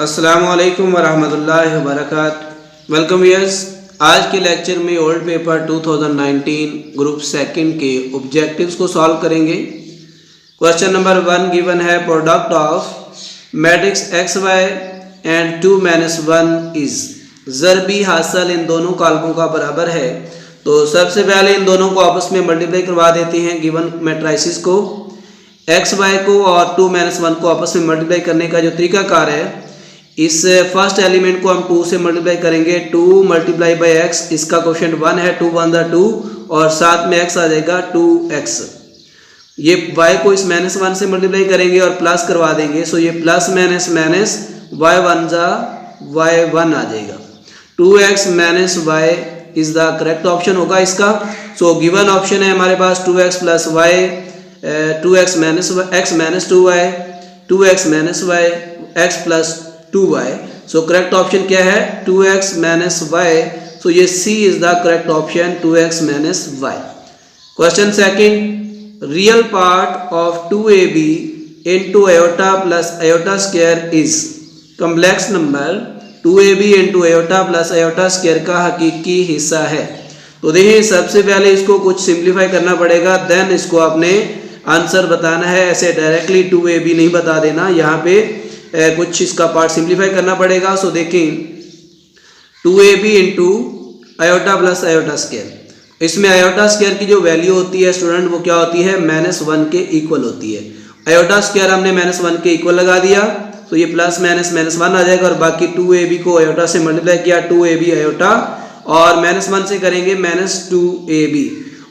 अस्सलामुअलैकुम वरहमतुल्लाहि वबरकातुहू। Welcome viewers. आज के लेक्चर में ओल्ड पेपर 2019 ग्रुप सेकंड के ऑब्जेक्टिव्स को सॉल्व करेंगे। क्वेश्चन नंबर 1 गिवन है product of matrix X Y and 2-1 is. ज़रबी हासिल इन दोनों कालमों का बराबर है। तो सबसे पहले इन दोनों को आपस में मल्टीप्लाई करवा देते हैं। गिवन मैट्रिसेस को एक्स वाई को और 2-1 को आपस में मल्टीप्लाई करने का जो तरीकाकार है, इस फर्स्ट एलिमेंट को हम 2 से मल्टीप्लाई करेंगे। 2 मल्टीप्लाई बाई एक्स, इसका कोफिशिएंट 1 है, 2 1 2 और साथ में x आ जाएगा 2x। ये y को इस -1 से मल्टीप्लाई करेंगे और प्लस करवा देंगे। सो ये प्लस माइनस माइनस y1 जा y1 आ जाएगा। 2x minus y is the correct option होगा इसका। सो गिवन ऑप्शन है हमारे पास 2x plus y, 2x minus x minus 2y, 2x minus y, x plus 2y। So correct option क्या है? 2x minus y। सो ये C is the correct option, 2x minus y। Question second, real part of 2ab into iota plus iota square is. Complex number 2ab into iota plus iota square का हकीकी हिस्सा है। तो देखिए सबसे पहले इसको कुछ सिंप्लीफाई करना पड़ेगा, देन इसको आपने आंसर बताना है। ऐसे डायरेक्टली 2ab नहीं बता देना, यहाँ पे कुछ इसका पार्ट सिंप्लीफाई करना पड़ेगा। सो देखें 2ab into iota plus iota square, इसमें आयोटा स्क्वायर की जो वैल्यू होती है स्टूडेंट वो क्या होती है? -1 के इक्वल होती है। आयोटा स्क्वायर हमने -1 के इक्वल लगा दिया, तो ये प्लस माइनस -1 आ जाएगा और बाकी 2ab को आयोटा से मल्टीप्लाई किया, 2ab आयोटा और -1 से करेंगे -2ab।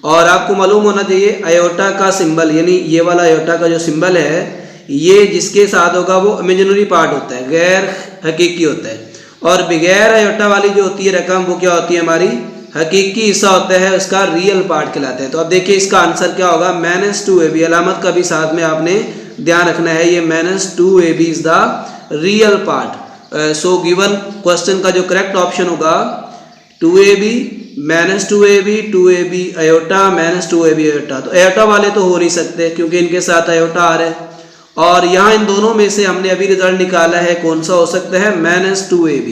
और आपको मालूम होना चाहिए आयोटा का सिंबल, यानी ये वाला आयोटा का जो सिंबल है, ये जिसके साथ होगा वो इमेजिनरी पार्ट होता है, गैर हकीकी होता है। और बगैर आयोटा वाली जो होती है रकम वो क्या होती है? हमारी हकीकी हिस्सा होता है, उसका रियल पार्ट कहलाता है। तो अब देखिए इसका आंसर क्या होगा? -2ab। अलामत का भी साथ में आपने ध्यान रखना है, ये -2ab is the real part. So given question का जो करेक्ट ऑप्शन होगा 2ab -2ab, 2ab iota -2ab iota. तो आयोटा वाले तो हो नहीं सकते क्योंकि इनके साथ आयोटा आ रहा है, और यहाँ इन दोनों में से हमने अभी रिजल्ट निकाला है, कौन सा हो सकता है? -2ab।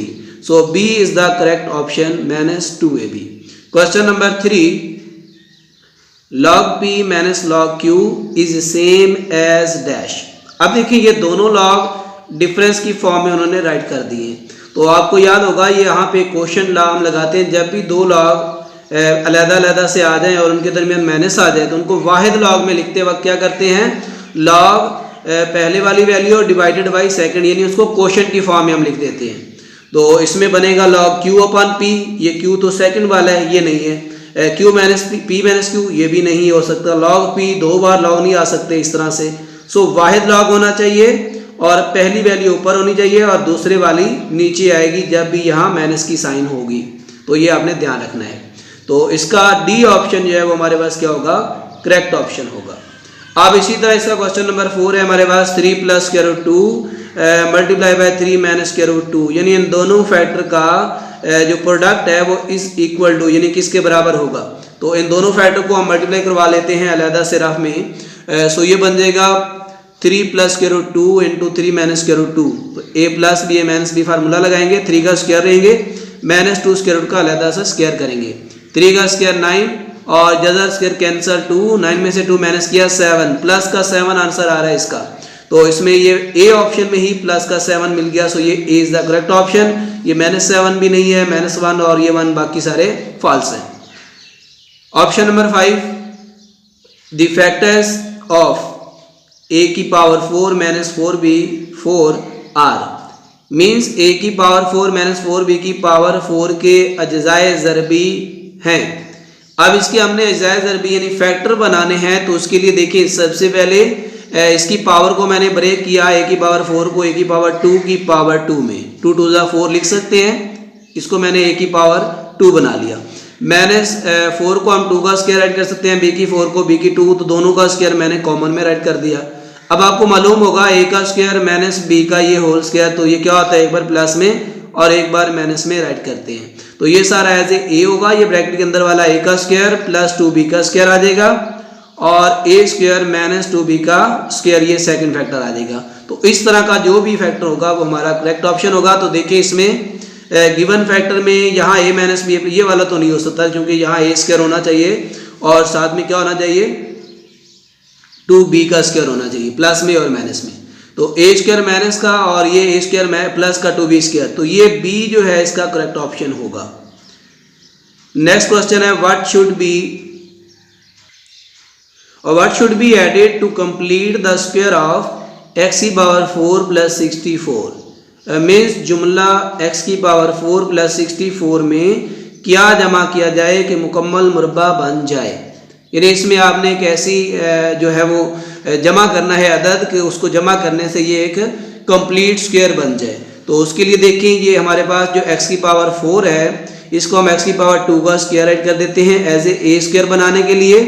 So B is the correct option, -2ab। Question number 3, log p minus log q is same as dash. अब देखिए ये दोनों लॉग डिफरेंस की फॉर्म में उन्होंने राइट कर दिए। तो आपको याद होगा ये यहाँ पे क्वेश्चन लॉ हम लगाते हैं, जब भी दो लॉग अलग-अलग से आ जाएं और उनके दरमियान माइनस आ जाए तो उनको वाहिद लॉग में लिखते वक्त क्या करते हैं? लॉग पहले वाली वैल्यू और डिवाइडेड बाई सेकंड, यानी उसको क्वोशंट की फॉर्म में हम लिख देते हैं। तो इसमें बनेगा log q अपॉन p। ये q तो सेकंड वाला है, ये नहीं है। q minus p minus q, ये भी नहीं हो सकता। log p दो बार log नहीं आ सकते इस तरह से। सो वाहिद log होना चाहिए और पहली वैल्यू ऊपर होनी चाहिए और दूसरे वाली नीचे आएगी जब भी यहाँ माइनस की साइन होगी। तो ये आपने ध्यान रखना है। तो इसका D ऑप्शन जो है वो हमारे पास क्या होगा? करेक्ट ऑप्शन होगा। अब इसी तरह इसका क्वेश्चन नंबर 4 है हमारे पास 3 + √2 मल्टीप्लाई बाय 3 - √2, यानी इन दोनों फैक्टर का जो प्रोडक्ट है वो इज इक्वल टू, यानी किसके बराबर होगा? तो इन दोनों फैक्टर को हम मल्टीप्लाई करवा लेते हैं अलग से रफ में। सो ये बन जाएगा 3 + √2 इंटू 3 - √2। तो a plus b minus b formula लगाएंगे, 3 का स्क्वायर रहेंगे, -2 स्क्वायर रूट का अलग सा स्क्वायर करेंगे। 3 का स्क्वायर 9 और जजा स्क्वायर कैंसिल 2, 9 में से 2 माइनस किया 7, प्लस का 7 आंसर आ रहा है इसका। तो इसमें ये ए ऑप्शन में ही प्लस का 7 मिल गया। सो ये ए इज द करेक्ट ऑप्शन। ये -7 भी नहीं है, -1 और ये 1 बाकी सारे फॉल्स हैं। Option number 5, the factors of a की power 4 - 4b 4 are. Means a की पावर 4 - 4b की पावर 4 के अज्जाए ज़रबी हैं। अब इसके हमने अज्जाए ज़रबी यानी फैक्टर बनाने हैं, तो उसके लिए देखिए सबसे पहले इसकी पावर को मैंने ब्रेक किया, a की पावर 4 को a की पावर 2 की पावर 2 में 2 2 4 लिख सकते हैं। इसको मैंने a की पावर 2 बना लिया। -4 को हम 2 का स्क्वायर राइट कर सकते हैं, b की 4 को b की 2, तो दोनों का स्क्वायर मैंने कॉमन में राइट कर दिया। अब आपको मालूम होगा a का स्क्वायर माइनस b का ये होल स्क्वायर, तो ये क्या होता है? एक बार प्लस में और एक बार माइनस में राइट करते हैं। तो ये सारा एज ए होगा, ये ब्रैकेट के अंदर वाला a का स्क्वायर प्लस 2b का स्क्वायर आ जाएगा और a स्क्वायर माइनस 2b का स्क्वायर, ये सेकंड फैक्टर आ जाएगा। तो इस तरह का जो भी फैक्टर होगा वो हमारा करेक्ट ऑप्शन होगा। तो देखिए इसमें गिवन फैक्टर में यहाँ a माइनस बी, ये वाला तो नहीं हो सकता क्योंकि यहाँ a स्क्वायर होना चाहिए और साथ में क्या होना चाहिए 2b का स्क्वायर होना चाहिए, प्लस में और माइनस में। तो a स्क्वायर माइनस का और ये a स्क्वायर प्लस का 2b स्क्वायर, तो ये b जो है इसका करेक्ट ऑप्शन होगा। नेक्स्ट क्वेश्चन है what should be added to complete the square of x की पावर 4 प्लस 64। मीन्स जुमला x की पावर 4 प्लस 64 में क्या जमा किया जाए कि मुकम्मल मुरब्बा बन जाए। यानी इसमें आपने एक ऐसी जो है वो जमा करना है अदद कि उसको जमा करने से ये एक कंप्लीट स्क्वायर बन जाए। तो उसके लिए देखें ये हमारे पास जो x की पावर 4 है इसको हम x की पावर 2 का स्क्वायर ऐड कर देते हैं एज ए स्क्वायर बनाने के लिए।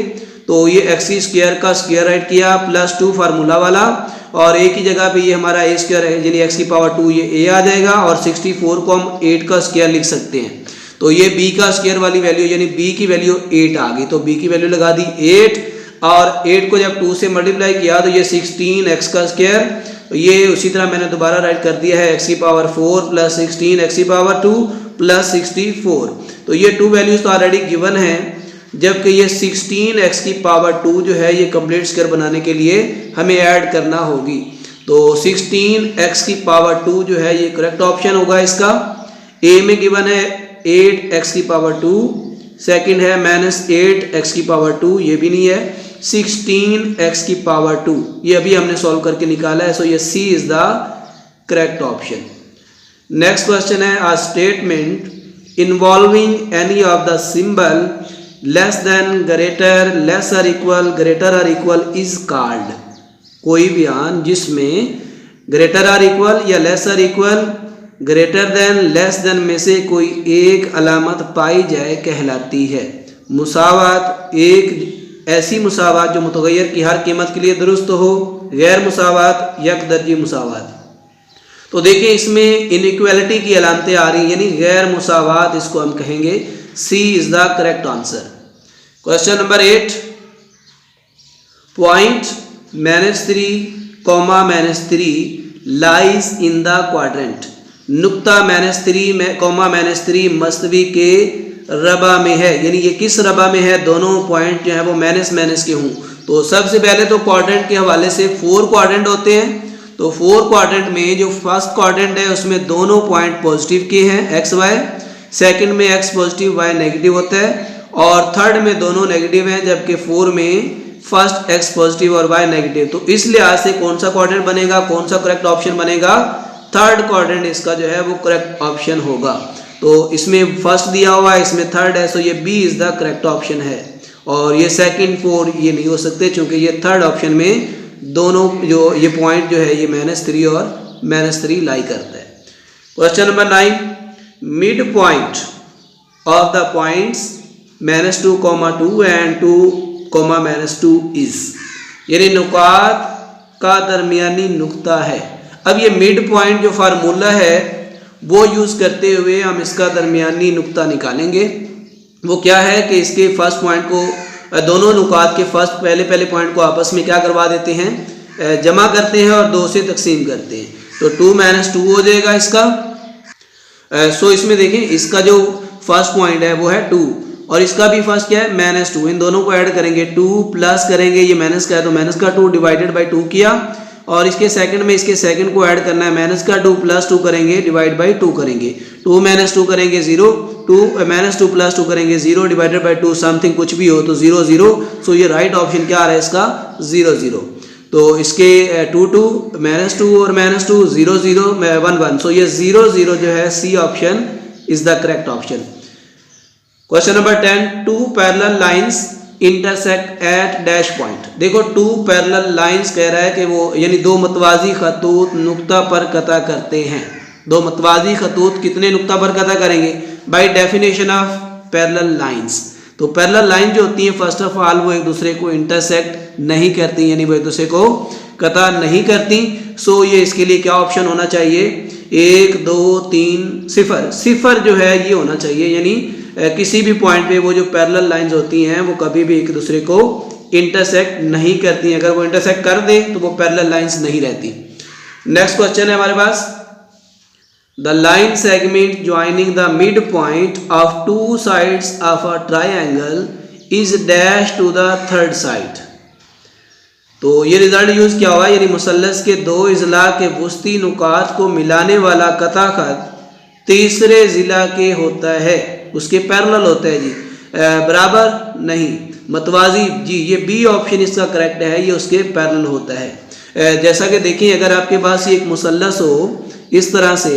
तो ये x स्क्वायर का स्क्वायर ऐड किया प्लस 2 फार्मूला वाला, और एक ही जगह पे ये हमारा a स्क्वायर है यानी x की पावर 2 ये a आ जाएगा, और 64 को हम 8 का स्क्वायर लिख सकते हैं। तो ये b का स्क्वायर वाली वैल्यू यानी b की वैल्यू 8 आ गई, तो b की वैल्यू लगा दी 8, और 8 को जब 2 से मल्टीप्लाई किया तो ये 16x का स्क्वायर। तो ये उसी तरह मैंने दोबारा राइट कर दिया है x की पावर 4 प्लस 16 x की पावर 2 प्लस 64। तो ये 2 वैल्यूज तो ऑलरेडी गिवन है, जबकि ये 16x की पावर 2 जो है ये कंप्लीट स्क्वायर बनाने के लिए हमें ऐड करना होगी। तो 16x की पावर 2 जो है ये करेक्ट ऑप्शन होगा इसका। a में गिवन है 8x की पावर 2, सेकंड है माइनस 8x की पावर 2, ये भी नहीं है, 16x की पावर 2 ये अभी हमने सॉल्व करके निकाला है। सो ये C is the correct option. Next question है a statement involving any of the symbol less than greater less और इक्वल ग्रेटर और इक्वल इज कॉल्ड। कोई बयान जिसमें ग्रेटर और इक्वल या लेस और equal greater than less than में से कोई एक अलामत पाई जाए कहलाती है। मुसावात, एक ऐसी मुसावात जो मुतगय्यर की हर कीमत के लिए दुरुस्त हो, गैर मुसावात यक दर्जी मुसावात। तो देखिए इसमें इनइक्वालिटी की अलामतें आ रही यानी गैर मुसावात, इसको हम कहेंगे C is the correct answer. Question number 8, point -3, lies in the quadrant. नुक्ता -3, मस्तवी के रबा में है, यानी ये किस रबा में है, दोनों पॉइंट जो है वो माइनस के हों। तो सबसे पहले तो क्वाड्रेंट के हवाले से 4 क्वाड्रेंट होते हैं। तो 4 क्वाड्रेंट में जो फर्स्ट क्वाड्रेंट है उसमें दोनों पॉइंट पॉजिटिव के हैं x y, सेकंड में x पॉजिटिव y नेगेटिव होता है, और थर्ड में दोनों नेगेटिव हैं, जबकि 4 में फर्स्ट x पॉजिटिव और y नेगेटिव। तो इस लिहाज से कौन सा क्वाड्रेंट बनेगा, कौन सा करेक्ट ऑप्शन बनेगा, थर्ड क्वाड्रेंट इसका जो है वो करेक्ट ऑप्शन होगा। तो इसमें फर्स्ट दिया हुआ है, इसमें थर्ड है, सो ये B is the correct option है। और ये सेकंड 4 ये नहीं हो सकते क्योंकि ये थर्ड ऑप्शन में दोनों जो ये पॉइंट जो है ये -3 और -3 लाई करता है। Question number 9, mid point of the points -2, and 2, -2 is, यानी नुकात का दरमियानी नुक्ता है। अब ये मिड पॉइंट जो फार्मूला है वो यूज़ करते हुए हम इसका दरमियानी नुक्ता निकालेंगे। वो क्या है कि इसके फर्स्ट पॉइंट को, दोनों नुकात के फर्स्ट पहले पॉइंट को आपस में क्या करवा देते हैं, जमा करते हैं और 2 से तकसीम करते हैं। तो 2 - 2 हो जाएगा इसका। सो इसमें देखें इसका जो फर्स्ट पॉइंट है वो है 2 और इसका भी फर्स्ट क्या है -2। इन दोनों को ऐड करेंगे, 2 प्लस करेंगे, ये माइनस का है तो माइनस का 2 डिवाइडेड बाई 2 किया, और इसके सेकंड में इसके सेकंड को ऐड करना है, माइनस का 2 प्लस 2 करेंगे डिवाइड बाई 2 करेंगे, 2 - 2 करेंगे 0, 2 -2 प्लस 2 करेंगे 0 डिवाइडेड बाई 2 समथिंग कुछ भी हो तो 0 0। सो ये राइट ऑप्शन क्या आ रहा है इसका 0 0। तो इसके 2 2 -2 और -2 0 0 1 1। सो ये 0 0 जो है C option is the correct option. Question number 10, 2 parallel lines intersect at dash point. देखो 2 पैरेलल लाइंस कह रहा है कि वो यानी 2 मतवाजी खतूत नुक्ता पर कता करते हैं। 2 मतवाजी खतूत कितने नुक्ता पर कता करेंगे, by definition of parallel lines. तो पैरेलल लाइन जो होती हैं फर्स्ट ऑफ ऑल वो एक दूसरे को इंटरसेक्ट नहीं करती, यानी वो एक दूसरे को कता नहीं करती। सो ये इसके लिए क्या ऑप्शन होना चाहिए, 1 2 3 0 0 जो है ये होना चाहिए। यानी किसी भी पॉइंट पे वो जो पैरेलल लाइंस होती हैं वो कभी भी एक दूसरे को इंटरसेक्ट नहीं करती हैं। अगर वो इंटरसेक्ट कर दे तो वो पैरेलल लाइंस नहीं रहती। नेक्स्ट क्वेश्चन है हमारे पास, the line segment joining the mid point of two sides of a triangle is dash to the third side. तो ये रिजल्ट यूज क्या हुआ, यानी मुसल्लस के दो इजला के वस्ती नुकात को मिलाने वाला कता खत तीसरे जिला के होता है, उसके पैरेलल होता है जी, बराबर नहीं, मतवाजी जी, ये बी ऑप्शन इसका करेक्ट है, ये उसके पैरेलल होता है। जैसा कि देखिए अगर आपके पास ये एक मुसल्लस हो इस तरह से,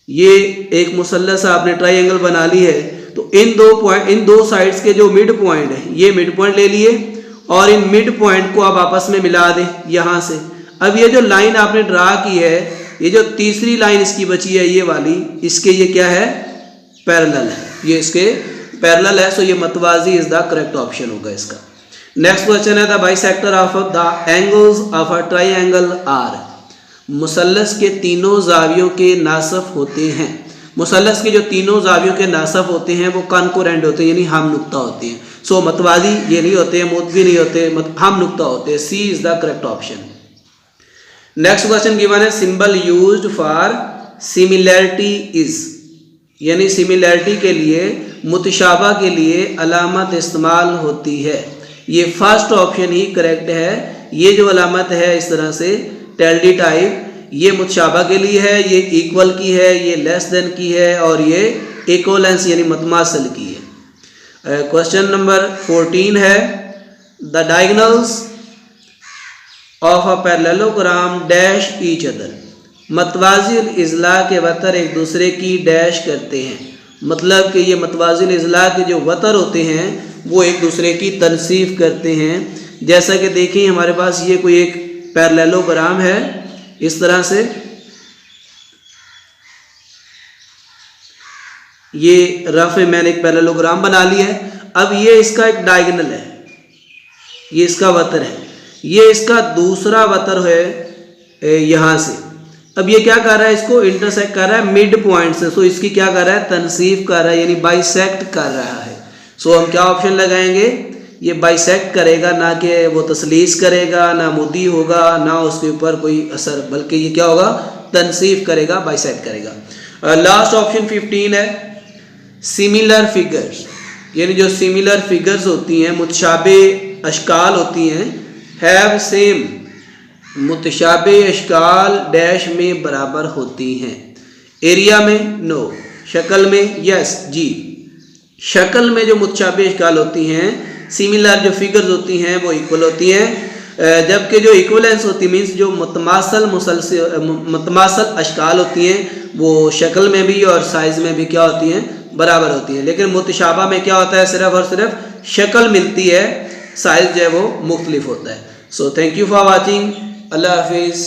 ये एक मुसल्लस आपने ट्राइंगल बना ली है, तो इन दो साइड्स के जो मिड पॉइंट है, ये मिड पॉइंट ले लिए और इन मिड पॉइंट को आप आपस में मिला दें यहाँ से। अब ये जो लाइन आपने ड्रा की है, ये जो तीसरी लाइन इसकी बची है ये वाली, इसके ये क्या है, पैरेलल है, ये इसके पैरेलल है, सो ये मतवाजी इज द करेक्ट ऑप्शन होगा इसका। नेक्स्ट क्वेश्चन है, the bisector of the angles of a triangle are. मुसल्लस के तीनों जावियों के नासफ होते हैं। मुसल्लस के जो तीनों जावियों के नासफ होते हैं वो कॉन्कोरेंट होते हैं, यानी हम नुक्ता होते हैं। सो मतवाजी ये नहीं होते, मुतबी नहीं होते, हम नुक्ता होते हैं। C is the correct option. Next question given है, symbol used for similarity is, यानी सिमिलैरिटी के लिए, मुतशाबा के लिए अलामत इस्तेमाल होती है। ये फर्स्ट ऑप्शन ही करेक्ट है। ये जो अलामत है इस तरह से टेल्डी टाइप, ये मुतशाबा के लिए है, ये इक्वल की है, ये लेस देन की है और ये इक्वलेंस यानी मतमासल की है। क्वेश्चन नंबर 14 है, the diagonals of a parallelogram dash each other. मतवाजिल इजला के वतर एक दूसरे की डैश करते हैं, मतलब कि ये मतवाजिल इजला के जो वतर होते हैं वो एक दूसरे की तनसीफ करते हैं। जैसा कि देखिए हमारे पास ये कोई एक पैरेललोग्राम है इस तरह से, ये रफ में मैंने एक पैरेललोग्राम बना लिया है। अब ये इसका एक डायगोनल है, ये इसका वतर है, ये इसका दूसरा वतर है यहाँ से। अब ये क्या कर रहा है, इसको इंटरसेक्ट कर रहा है मिड पॉइंट से, सो इसकी क्या कर रहा है, तनसीफ कर रहा है, यानी बाइसेक्ट कर रहा है। सो हम क्या ऑप्शन लगाएंगे, ये बाइसेक्ट करेगा, ना कि वो तसलीस करेगा, ना मुद्दी होगा, ना उसके ऊपर कोई असर, बल्कि ये क्या होगा, तनसीफ करेगा, बाइसेक्ट करेगा। लास्ट ऑप्शन 15 है, सिमिलर फिगर्स, यानी जो सिमिलर फिगर्स होती हैं, मुतशाबे अशकाल होती हैं, हैव सेम, मुतशाबे अशकाल डैश में बराबर होती हैं। एरिया में नो, शक्ल में यस जी। शक्ल में जो मुतशाबे अशकाल होती हैं, सिमिलर जो फिगर्स होती हैं वो इक्वल होती हैं, जबकि जो इक्वलेंस होती मीन्स जो मतमासल अशकाल होती हैं वो शक्ल में भी और साइज़ में भी क्या होती हैं, बराबर होती हैं। लेकिन मुतशाबा में क्या होता है, सिर्फ और सिर्फ शक्ल मिलती है, साइज़ जो है वो मुख्तलिफ होता है। So thank you for watching, अल्लाह हाफिज़।